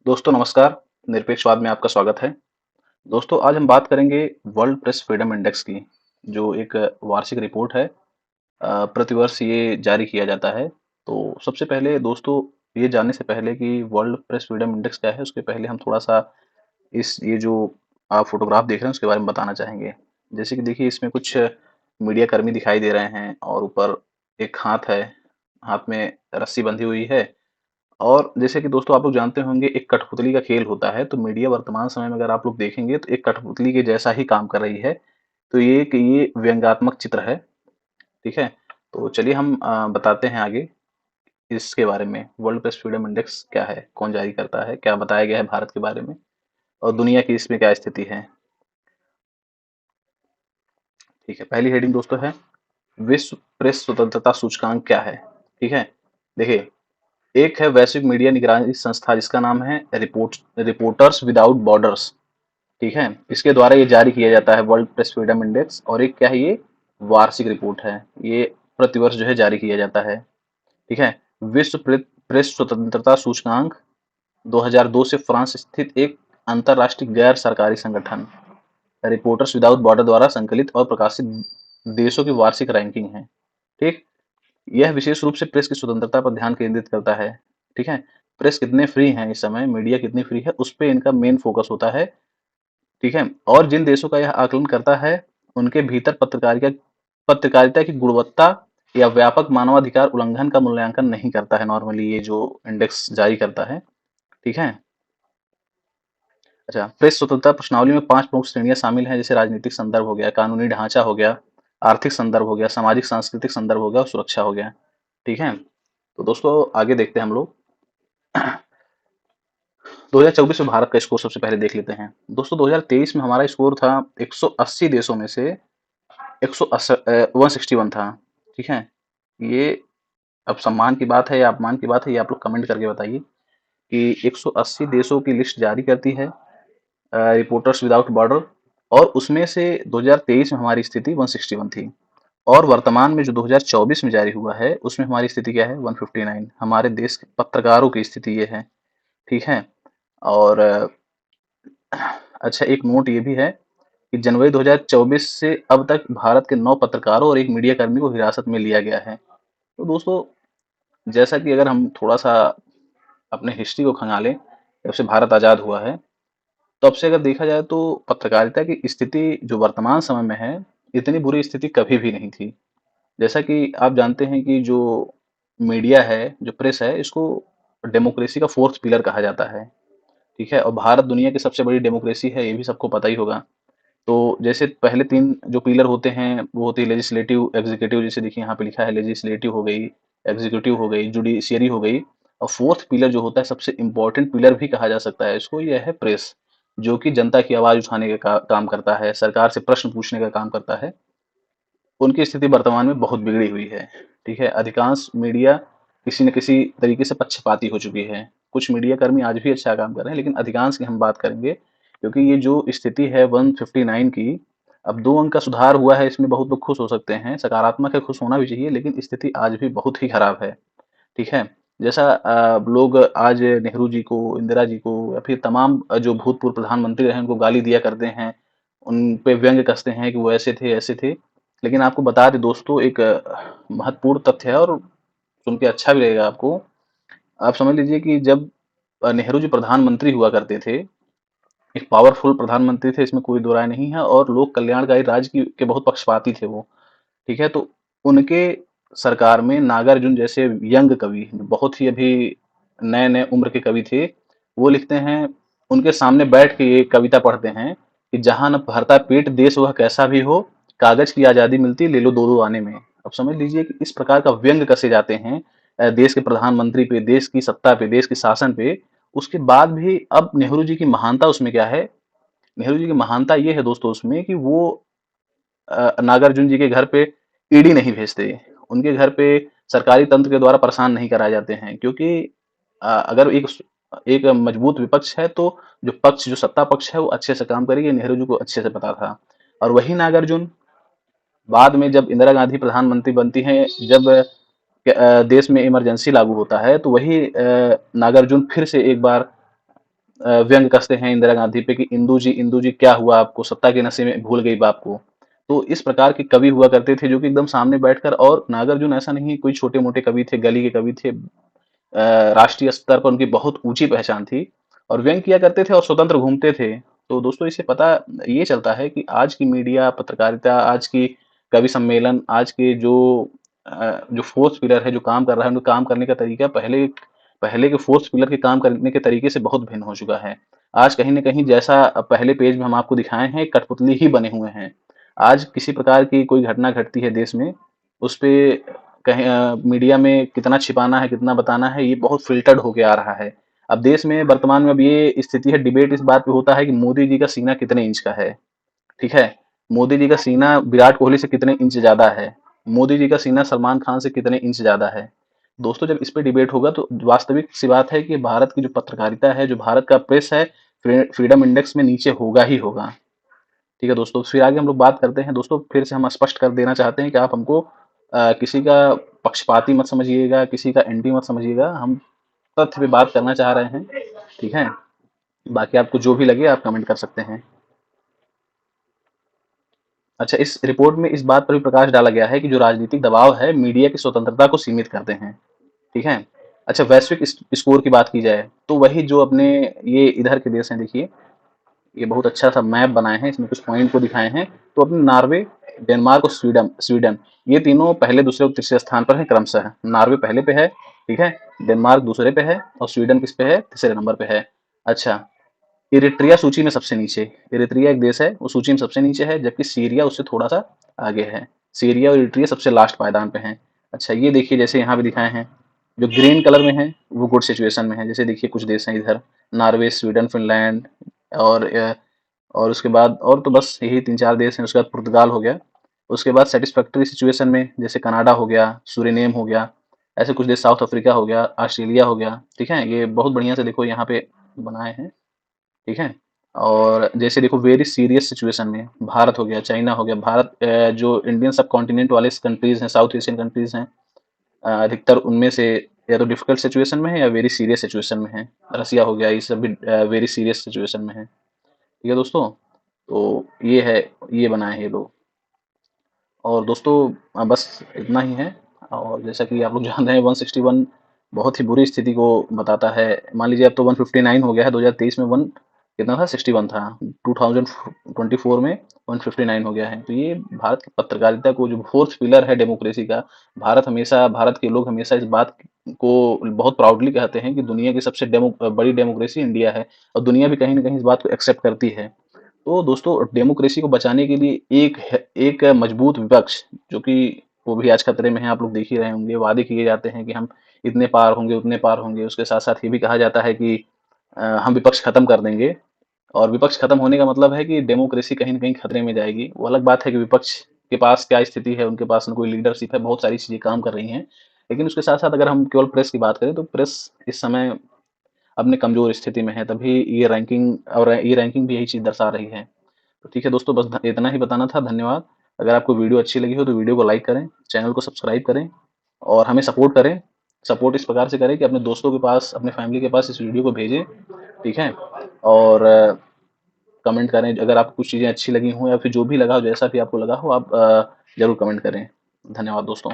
दोस्तों नमस्कार, निरपेक्षवाद में आपका स्वागत है। दोस्तों आज हम बात करेंगे वर्ल्ड प्रेस फ्रीडम इंडेक्स की, जो एक वार्षिक रिपोर्ट है। प्रतिवर्ष ये जारी किया जाता है। तो सबसे पहले दोस्तों ये जानने से पहले कि वर्ल्ड प्रेस फ्रीडम इंडेक्स क्या है, उसके पहले हम थोड़ा-सा इस ये जो आप फ़ोटोग्राफ देख रहे हैं उसके बारे में बताना चाहेंगे। जैसे कि देखिए इसमें कुछ मीडिया कर्मी दिखाई दे रहे हैं और ऊपर एक हाथ है, हाथ में रस्सी बंधी हुई है। और जैसे कि दोस्तों आप लोग जानते होंगे एक कठपुतली का खेल होता है, तो मीडिया वर्तमान समय में अगर आप लोग देखेंगे तो एक कठपुतली के जैसा ही काम कर रही है। तो ये व्यंग्यात्मक चित्र है, ठीक है? तो चलिए हम बताते हैं आगे इसके बारे में। वर्ल्ड प्रेस फ्रीडम इंडेक्स क्या है? कौन जारी करता है? क्या बताया गया है भारत के बारे में? और दुनिया की इसमें क्या स्थिति है? ठीक है, पहली हेडिंग दोस्तों है विश्व प्रेस स्वतंत्रता सूचकांक क्या है? ठीक है? देखिए, एक है वैश्विक मीडिया निगरानी संस्था जिसका नाम है रिपोर्टर्स विदाउट बॉर्डर्स। ठीक है, इसके द्वारा ये जारी किया जाता है वर्ल्ड प्रेस फ्रीडम इंडेक्स। और एक क्या है, ये वार्षिक रिपोर्ट है, ये प्रतिवर्ष जो है जारी किया जाता है। ठीक है, विश्व प्रेस स्वतंत्रता सूचकांक 2002 से फ्रांस स्थित एक अंतरराष्ट्रीय गैर सरकारी संगठन रिपोर्टर्स विदाउट बॉर्डर द्वारा संकलित और प्रकाशित देशों की वार्षिक रैंकिंग है। ठीक, यह विशेष रूप से प्रेस की स्वतंत्रता पर ध्यान केंद्रित करता है। ठीक है, प्रेस कितने फ्री हैं इस समय, मीडिया कितनी फ्री है, उस पे इनका मेन फोकस होता है। ठीक है, और जिन देशों का यह आकलन करता है उनके भीतर पत्रकारिता की गुणवत्ता या व्यापक मानवाधिकार उल्लंघन का मूल्यांकन नहीं करता है। नॉर्मली ये जो इंडेक्स जारी करता है, ठीक है। अच्छा, प्रेस स्वतंत्रता प्रश्नावली में 5 प्रमुख श्रेणियां शामिल हैं, जैसे राजनीतिक संदर्भ हो गया, कानूनी ढांचा हो गया, आर्थिक संदर्भ हो गया, सामाजिक सांस्कृतिक संदर्भ हो गया और सुरक्षा हो गया। ठीक है, तो दोस्तों आगे देखते हैं हम लोग। 2024 में भारत का स्कोर सबसे पहले देख लेते हैं। दोस्तों 2023 में हमारा स्कोर था 180 देशों में से 161 था। ठीक है, ये अब सम्मान की बात है या अपमान की बात है, ये आप लोग कमेंट करके बताइए कि 180 देशों की लिस्ट जारी करती है रिपोर्टर्स विदाउट बॉर्डर, और उसमें से 2023 में हमारी स्थिति 161 थी। और वर्तमान में जो 2024 में जारी हुआ है उसमें हमारी स्थिति क्या है, 159। हमारे देश के पत्रकारों की स्थिति ये है। ठीक है, और अच्छा एक नोट ये भी है कि जनवरी 2024 से अब तक भारत के 9 पत्रकारों और एक मीडिया कर्मी को हिरासत में लिया गया है। तो दोस्तों जैसा कि अगर हम थोड़ा सा अपने हिस्ट्री को खंगालें, जब से भारत आज़ाद हुआ है तब से अगर देखा जाए तो पत्रकारिता की स्थिति जो वर्तमान समय में है, इतनी बुरी स्थिति कभी भी नहीं थी। जैसा कि आप जानते हैं कि जो मीडिया है, जो प्रेस है, इसको डेमोक्रेसी का फोर्थ पिलर कहा जाता है। ठीक है, और भारत दुनिया की सबसे बड़ी डेमोक्रेसी है, ये भी सबको पता ही होगा। तो जैसे पहले 3 जो पिलर होते हैं वो होती है लेजिस्लेटिव, एग्जीक्यूटिव, जैसे देखिए यहाँ पे लिखा है लेजिस्लेटिव हो गई, एग्जीक्यूटिव हो गई, जुडिशियरी हो गई। और फोर्थ पिलर जो होता है, सबसे इम्पोर्टेंट पिलर भी कहा जा सकता है इसको, यह है प्रेस, जो कि जनता की आवाज़ उठाने का काम करता है, सरकार से प्रश्न पूछने का काम करता है। उनकी स्थिति वर्तमान में बहुत बिगड़ी हुई है। ठीक है, अधिकांश मीडिया किसी न किसी तरीके से पक्षपाती हो चुकी है। कुछ मीडिया कर्मी आज भी अच्छा काम कर रहे हैं, लेकिन अधिकांश की हम बात करेंगे, क्योंकि ये जो स्थिति है 159 की, अब 2 अंक का सुधार हुआ है, इसमें बहुत लोग खुश हो सकते हैं, सकारात्मक है, खुश होना भी चाहिए, लेकिन स्थिति आज भी बहुत ही खराब है। ठीक है, जैसा लोग आज नेहरू जी को, इंदिरा जी को या फिर तमाम जो भूतपूर्व प्रधानमंत्री रहे उनको गाली दिया करते हैं, उन पे व्यंग्य कसते हैं कि वो ऐसे थे, ऐसे थे। लेकिन आपको बता दें दोस्तों, एक महत्वपूर्ण तथ्य है और सुन के अच्छा भी लगेगा आपको। आप समझ लीजिए कि जब नेहरू जी प्रधानमंत्री हुआ करते थे, एक पावरफुल प्रधानमंत्री थे, इसमें कोई दो राय नहीं है, और लोक कल्याणकारी राज्य के बहुत पक्षपाती थे वो। ठीक है, तो उनके सरकार में नागार्जुन जैसे यंग कवि, जो बहुत ही अभी नए नए उम्र के कवि थे, वो लिखते हैं, उनके सामने बैठ के ये कविता पढ़ते हैं कि जहां न भरता पेट देश वह कैसा भी हो, कागज की आजादी मिलती ले लो दो दो आने में। अब समझ लीजिए कि इस प्रकार का व्यंग कसे जाते हैं देश के प्रधानमंत्री पे, देश की सत्ता पे, देश के शासन पे। उसके बाद भी अब नेहरू जी की महानता उसमें क्या है, नेहरू जी की महानता ये है दोस्तों उसमें कि वो नागार्जुन जी के घर पे ईडी नहीं भेजते, उनके घर पे सरकारी तंत्र के द्वारा परेशान नहीं कराए जाते हैं, क्योंकि अगर एक मजबूत विपक्ष है तो जो सत्ता पक्ष है वो अच्छे से काम करेगी, नेहरू जी को अच्छे से पता था। और वही नागार्जुन बाद में जब इंदिरा गांधी प्रधानमंत्री बनती हैं, जब देश में इमरजेंसी लागू होता है, तो वही नागार्जुन फिर से एक बार व्यंग कसते हैं इंदिरा गांधी पे कि इंदू जी क्या हुआ आपको, सत्ता के नशे में भूल गई बाप को। तो इस प्रकार के कवि हुआ करते थे जो कि एकदम सामने बैठकर, और नागार्जुन ऐसा नहीं कोई छोटे-मोटे कवि थे, गली के कवि थे। राष्ट्रीय स्तर पर उनकी बहुत ऊंची पहचान थी और व्यंग किया करते थे और स्वतंत्र घूमते थे। तो दोस्तों इससे पता ये चलता है कि आज की मीडिया पत्रकारिता, आज की कवि सम्मेलन, आज के जो फोर्थ पिलर है जो काम कर रहा है, उनका काम करने का तरीका पहले पहले के फोर्थ पिलर के काम करने के तरीके से बहुत भिन्न हो चुका है। आज कहीं न कहीं जैसा पहले पेज में हम आपको दिखाए हैं, कठपुतली ही बने हुए हैं। आज किसी प्रकार की कोई घटना घटती है देश में, उस पे कहीं मीडिया में कितना छिपाना है, कितना बताना है, ये बहुत फ़िल्टर्ड होके आ रहा है। अब देश में वर्तमान में अब ये स्थिति है, डिबेट इस बात पे होता है कि मोदी जी का सीना कितने इंच का है, ठीक है? मोदी जी का सीना विराट कोहली से कितने इंच ज़्यादा है, मोदी जी का सीना सलमान खान से कितने इंच ज़्यादा है। दोस्तों जब इस पे डिबेट होगा तो वास्तविक सी बात है कि भारत की जो पत्रकारिता है, जो भारत का प्रेस है, फ्रीडम इंडेक्स में नीचे होगा ही होगा। ठीक है दोस्तों, फिर आगे हम लोग बात करते हैं। दोस्तों फिर से हम स्पष्ट कर देना चाहते हैं कि आप हमको किसी का पक्षपाती मत समझिएगा, किसी का एंटी मत समझिएगा। हम तथ्य पे बात करना चाह रहे हैं, ठीक है? बाकी आपको जो भी लगे आप कमेंट कर सकते हैं। अच्छा, इस रिपोर्ट में इस बात पर भी प्रकाश डाला गया है कि जो राजनीतिक दबाव है मीडिया की स्वतंत्रता को सीमित करते हैं, ठीक है? अच्छा, वैश्विक स्कोर की बात की जाए तो वही जो अपने ये इधर के देश हैं, देखिए ये बहुत अच्छा सा मैप बनाए हैं, इसमें कुछ पॉइंट को दिखाए हैं। तो अपने नॉर्वे, डेनमार्क और स्वीडन स्वीडन ये तीनों पहले, दूसरे और तीसरे स्थान पर हैं क्रमशः। नॉर्वे पहले पे है, ठीक है? डेनमार्क दूसरे पे है और स्वीडन किस पे है? तीसरे नंबर पे है। अच्छा, इरिट्रिया सूची में सबसे नीचे। इरिट्रिया एक देश है, वो सूची में सबसे नीचे है, जबकि सीरिया उससे थोड़ा सा आगे है। सीरिया और इरिट्रिया सबसे लास्ट पायदान पे हैं। अच्छा, ये देखिए जैसे यहाँ पे दिखाए हैं, जो ग्रीन कलर में है वो गुड सिचुएशन में है। जैसे देखिए कुछ देश हैं इधर, नॉर्वे, स्वीडन, फिनलैंड और और उसके बाद और तो बस यही 3-4 देश हैं। उसके बाद पुर्तगाल हो गया। उसके बाद सैटिस्फैक्टरी सिचुएशन में जैसे कनाडा हो गया, सूरीनेम हो गया, ऐसे कुछ देश, साउथ अफ्रीका हो गया, ऑस्ट्रेलिया हो गया, ठीक है? ये बहुत बढ़िया से देखो यहाँ पे बनाए हैं, ठीक है? और जैसे देखो वेरी सीरियस सिचुएशन में भारत हो गया, चाइना हो गया। भारत जो इंडियन सब कॉन्टिनेंट वाले कंट्रीज हैं, साउथ एशियन कंट्रीज हैं, अधिकतर उनमें से या तो डिफिकल्ट सिचुएशन में है या वेरी सीरियस सिचुएशन में है। रसिया हो गया, ये सब भी वेरी सीरियस सिचुएशन में है। ठीक है दोस्तों, तो ये है, ये बनाए हैं ये लोग। और दोस्तों बस इतना ही है। और जैसा कि आप लोग जानते हैं 161 बहुत ही बुरी स्थिति को बताता है। मान लीजिए अब तो 159 हो गया है, 2023 में वन कितना था, 61 था, 2024 में 159 हो गया है। तो ये भारत की पत्रकारिता को, जो फोर्थ पिलर है डेमोक्रेसी का, भारत के लोग हमेशा इस बात को बहुत प्राउडली कहते हैं कि दुनिया की सबसे बड़ी डेमोक्रेसी इंडिया है, और दुनिया भी कहीं ना कहीं इस बात को एक्सेप्ट करती है। तो दोस्तों डेमोक्रेसी को बचाने के लिए एक मजबूत विपक्ष, जो कि वो भी आज खतरे में है, आप लोग देख ही रहे होंगे। वादे किए जाते हैं कि हम इतने पार होंगे, उतने पार होंगे। उसके साथ साथ ये भी कहा जाता है कि हम विपक्ष खत्म कर देंगे। और विपक्ष खत्म होने का मतलब है कि डेमोक्रेसी कहीं ना कहीं खतरे में जाएगी। वो अलग बात है कि विपक्ष के पास क्या स्थिति है, उनके पास न कोई लीडरशिप है, बहुत सारी चीजें काम कर रही हैं। लेकिन उसके साथ साथ अगर हम केवल प्रेस की बात करें तो प्रेस इस समय अपने कमजोर स्थिति में है, तभी ये रैंकिंग भी यही चीज दर्शा रही है। तो ठीक है दोस्तों, बस इतना ही बताना था। धन्यवाद। अगर आपको वीडियो अच्छी लगी हो तो वीडियो को लाइक करें, चैनल को सब्सक्राइब करें और हमें सपोर्ट करें। सपोर्ट इस प्रकार से करें कि अपने दोस्तों के पास, अपने फैमिली के पास इस वीडियो को भेजें, ठीक है? और कमेंट करें अगर आपको कुछ चीज़ें अच्छी लगी हों, या फिर जो भी लगा हो, जैसा भी आपको लगा हो, आप ज़रूर कमेंट करें। धन्यवाद दोस्तों।